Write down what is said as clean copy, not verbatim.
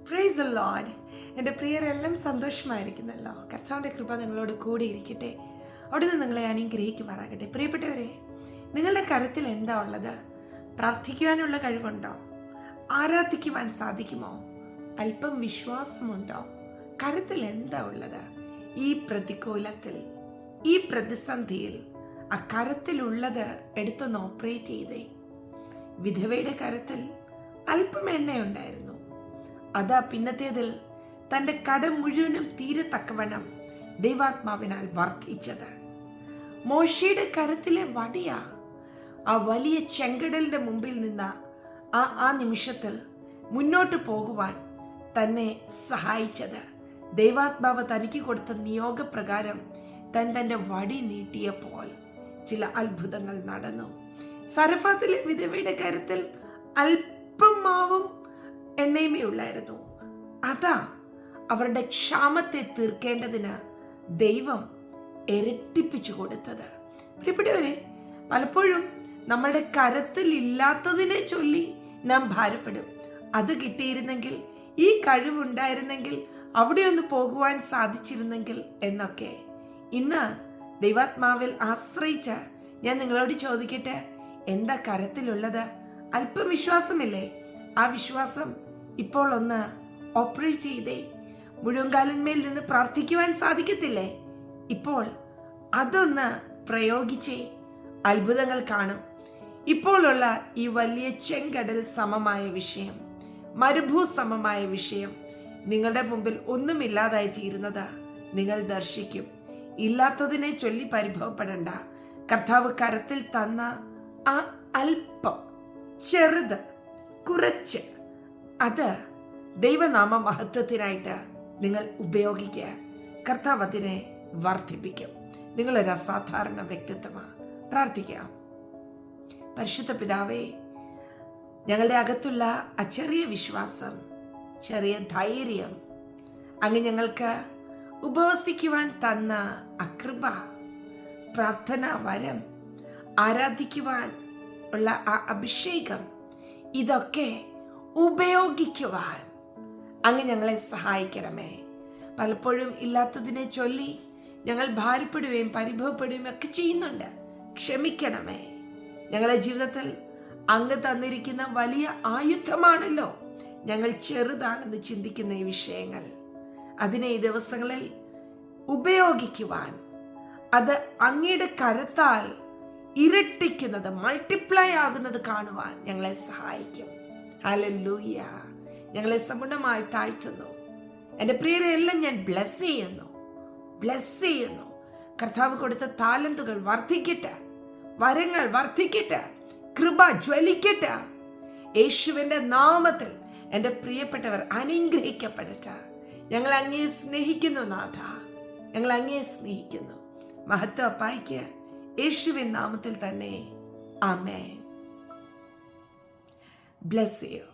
Praise the Lord. എൻ്റെ പ്രിയരെല്ലാം സന്തോഷമായിരിക്കുന്നല്ലോ. കർത്താവിൻ്റെ കൃപ നിങ്ങളോട് കൂടി ഇരിക്കട്ടെ. അവിടുന്ന് നിങ്ങളെ അനുഗ്രഹിക്കുമാറാകട്ടെ. പ്രിയപ്പെട്ടവരെ, നിങ്ങളുടെ കരത്തിൽ എന്താ ഉള്ളത്? പ്രാർത്ഥിക്കുവാനുള്ള കഴിവുണ്ടോ? ആരാധിക്കുവാൻ സാധിക്കുമോ? അല്പം വിശ്വാസമുണ്ടോ? കരത്തിൽ എന്താ ഉള്ളത്? ഈ പ്രതികൂലത്തിൽ, ഈ പ്രതിസന്ധിയിൽ ആ കരത്തിലുള്ളത് എടുത്തൊന്ന് ഓപ്പറേറ്റ് ചെയ്തേ. വിധവയുടെ കരത്തിൽ അല്പം എണ്ണയുണ്ടായിരുന്നു. അതാ പിന്നത്തേതിൽ തൻ്റെ കടം മുഴുവനും തീരത്തക്കവണ്ണം ദൈവാത്മാവിനാൽ വർദ്ധിച്ചത്. മോശയുടെ കരത്തിലെ വടിയാ ആ വലിയ ചെങ്കടലിന്റെ മുമ്പിൽ നിന്ന ആ നിമിഷത്തിൽ മുന്നോട്ട് പോകുവാൻ തന്നെ സഹായിച്ചത്. ദൈവാത്മാവ് തനിക്ക് കൊടുത്ത നിയോഗപ്രകാരം തൻ്റെ വടി നീട്ടിയപ്പോൾ ചില അത്ഭുതങ്ങൾ നടന്നു. സരഫാത്തിലെ വിധവയുടെ കരത്തിൽ അല്പം മാവും എണ്ണയുമേ ഉള്ളായിരുന്നു. അതാ അവരുടെ ക്ഷാമത്തെ തീർക്കേണ്ടതിന് ദൈവം ഇരട്ടിപ്പിച്ചു കൊടുത്തത്. പ്രിയപ്പെട്ടവരെ, പലപ്പോഴും നമ്മളുടെ കരത്തിൽ ഇല്ലാത്തതിനെ ചൊല്ലി നാം ഭാരപ്പെടും. അത് കിട്ടിയിരുന്നെങ്കിൽ, ഈ കഴിവുണ്ടായിരുന്നെങ്കിൽ, അവിടെ ഒന്ന് പോകുവാൻ സാധിച്ചിരുന്നെങ്കിൽ എന്നൊക്കെ. ഇന്ന് ദൈവാത്മാവിൽ ആശ്രയിച്ച ഞാൻ നിങ്ങളോട് ചോദിക്കട്ടെ, എന്താ കരത്തിലുള്ളത്? അല്പം വിശ്വാസമില്ലേ? ആ വിശ്വാസം ഇപ്പോൾ ഒന്ന് ഓപ്പറേറ്റ് ചെയ്തേ. മുഴുവൻകാലിന്മേൽ നിന്ന് പ്രാർത്ഥിക്കുവാൻ സാധിക്കത്തില്ലേ? ഇപ്പോൾ അതൊന്ന് പ്രയോഗിച്ചേ. അത്ഭുതങ്ങൾ കാണും. ഇപ്പോഴുള്ള ഈ വലിയ ചെങ്കടൽ സമമായ വിഷയം, മരുഭൂ സമമായ വിഷയം നിങ്ങളുടെ മുമ്പിൽ ഒന്നുമില്ലാതായി തീരുന്നത് നിങ്ങൾ ദർശിക്കും. ഇല്ലാത്തതിനെ ചൊല്ലി പരിഭവപ്പെടണ്ട. കർത്താവ് കരത്തിൽ തന്ന ആ അല്പം, ചെറുത്, കുറച്ച്, അത് ദൈവനാമ മഹത്വത്തിനായിട്ട് നിങ്ങൾ ഉപയോഗിക്കുക. കർത്താവ് അതിനെ വർദ്ധിപ്പിക്കും. നിങ്ങളൊരു അസാധാരണ വ്യക്തിത്വമാണ്. പ്രാർത്ഥിക്കാം. പരിശുദ്ധ പിതാവേ, ഞങ്ങളുടെ അകത്തുള്ള ആ ചെറിയ വിശ്വാസം, ചെറിയ ധൈര്യം, അങ്ങ് ഞങ്ങൾക്ക് ഉപവസിക്കുവാൻ തന്ന അകൃപ, പ്രാർത്ഥന വരം, ആരാധിക്കുവാൻ ഉള്ള ആ അഭിഷേകം, ഇതൊക്കെ ഉപയോഗിക്കുവാൻ അങ്ങ് ഞങ്ങളെ സഹായിക്കണമേ. പലപ്പോഴും ഇല്ലാത്തതിനെ ചൊല്ലി ഞങ്ങൾ ഭാരപ്പെടുകയും പരിഭവപ്പെടുകയും ഒക്കെ ചെയ്യുന്നുണ്ട്. ക്ഷമിക്കണമേ. ഞങ്ങളുടെ ജീവിതത്തിൽ അങ്ങ് തന്നിരിക്കുന്ന വലിയ ആയുധമാണല്ലോ ഞങ്ങൾ ചെറുതാണെന്ന് ചിന്തിക്കുന്ന ഈ വിഷയങ്ങൾ. അതിനെ ഈ ദിവസങ്ങളിൽ ഉപയോഗിക്കുവാൻ, അത് അങ്ങയുടെ കരത്താൽ ഇരട്ടിക്കുന്നത്, മൾട്ടിപ്ലൈ ആകുന്നത് കാണുവാൻ ഞങ്ങളെ സഹായിക്കും. ഹല്ലേലൂയ. ഞങ്ങളെ സമ്പൂർണ്ണമായി താഴ്ത്തുന്നു. എൻ്റെ പ്രിയരെ എല്ലാം ഞാൻ ബ്ലെസ് ചെയ്യുന്നു. കർത്താവ് കൊടുത്ത താലന്തുകൾ വർദ്ധിക്കട്ടെ, വരങ്ങൾ വർദ്ധിക്കട്ടെ, കൃപ ജ്വലിക്കട്ടെ. യേശുവിൻ്റെ നാമത്തിൽ എൻ്റെ പ്രിയപ്പെട്ടവർ അനുഗ്രഹിക്കപ്പെടട്ടെ. ഞങ്ങൾ അങ്ങേ സ്നേഹിക്കുന്നു നാഥ, ഞങ്ങൾ അങ്ങേ സ്നേഹിക്കുന്നു. മഹത്വ അപ്പായിക്ക് യേശുവിൻ നാമത്തിൽ തന്നെ. ആമേൻ. Bless you.